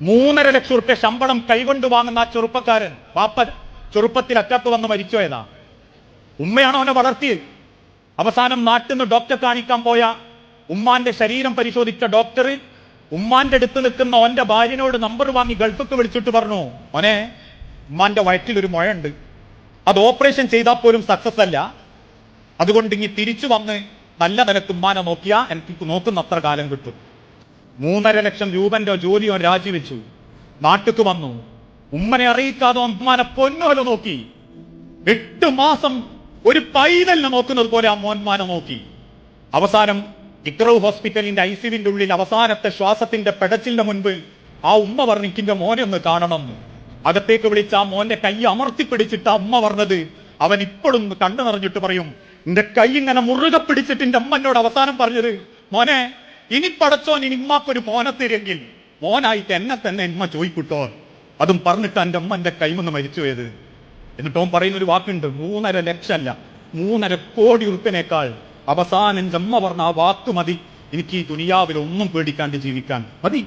3,50,000 ശമ്പളം കൈകൊണ്ട് വാങ്ങുന്ന ആ ചെറുപ്പക്കാരൻ വാപ്പ ചെറുപ്പത്തിൽ അറ്റാക്ക് വന്ന് മരിച്ചുപോയതാ. ഉമ്മയാണോ അവനെ വളർത്തിയത്? അവസാനം നാട്ടിൽ നിന്ന് ഡോക്ടറെ കാണിക്കാൻ പോയ ഉമ്മാന്റെ ശരീരം പരിശോധിച്ച ഡോക്ടർ ഉമ്മാന്റെ അടുത്ത് നിൽക്കുന്ന ഓന്റെ ഭാര്യനോട് നമ്പർ വാങ്ങി ഗൾഫിക്ക് വിളിച്ചിട്ട് പറഞ്ഞു, മോനെ, ഉമ്മാന്റെ വയറ്റിലൊരു മുഴയുണ്ട്, അത് ഓപ്പറേഷൻ ചെയ്താൽ പോലും സക്സസ് അല്ല, അതുകൊണ്ട് ഇനി തിരിച്ചു വന്ന് നല്ല നിലക്ക് ഉമ്മാനെ നോക്കിയാ എനിക്ക് നോക്കുന്ന അത്ര കാലം കിട്ടും. 3,50,000 രൂപന്റെ ജോലിയോ രാജിവെച്ചു, നാട്ടിക്ക് വന്നു. ഉമ്മനെ അറിയിക്കാതെ ഉമ്മാനെ പൊന്നോലെ നോക്കി. 8 മാസം ഒരു പൈതലിനെ നോക്കുന്നത് പോലെ ആ മോന്മാനെ നോക്കി. അവസാനം ഇക്രവ് ഹോസ്പിറ്റലിന്റെ ICUവിന്റെ ഉള്ളിൽ അവസാനത്തെ ശ്വാസത്തിന്റെ പെടച്ചിലിന്റെ മുൻപ് ആ ഉമ്മ പറഞ്ഞു, എനിക്കിന്റെ മോനെ ഒന്ന് കാണണം. അകത്തേക്ക് വിളിച്ച് ആ മോന്റെ കൈ അമർത്തിപ്പിടിച്ചിട്ട് ആ ഉമ്മ പറഞ്ഞത്, അവൻ ഇപ്പോഴും കണ്ണു നിറഞ്ഞിട്ട് പറയും, എന്റെ കൈ ഇങ്ങനെ മുറുകെ പിടിച്ചിട്ട് എന്റെ അമ്മ എന്നോട് അവസാനം പറഞ്ഞത്, മോനെ, ഇനി പടച്ചോൻ ഇനി ഉമ്മാക്കൊരു മോനെ തരുമെങ്കിൽ മോനായിട്ട് എന്നെ തന്നെ ഉമ്മ ചോദിക്കൂട്ടോ. അതും പറഞ്ഞിട്ട് എന്റെ അമ്മ എന്റെ കൈമൊന്ന് മരിച്ചു പോയത്. എന്നിട്ട് ഓൻ പറയുന്നൊരു വാക്കുണ്ട്, 3,50,000 അല്ല, 3,50 കോടി ഉറുപ്പിനേക്കാൾ അവസാനം എന്റെ അമ്മ പറഞ്ഞ ആ വാക്ക് മതി എനിക്ക് ഈ ദുനിയാവിൽ ഒന്നും പേടിക്കാണ്ട് ജീവിക്കാൻ. മതി.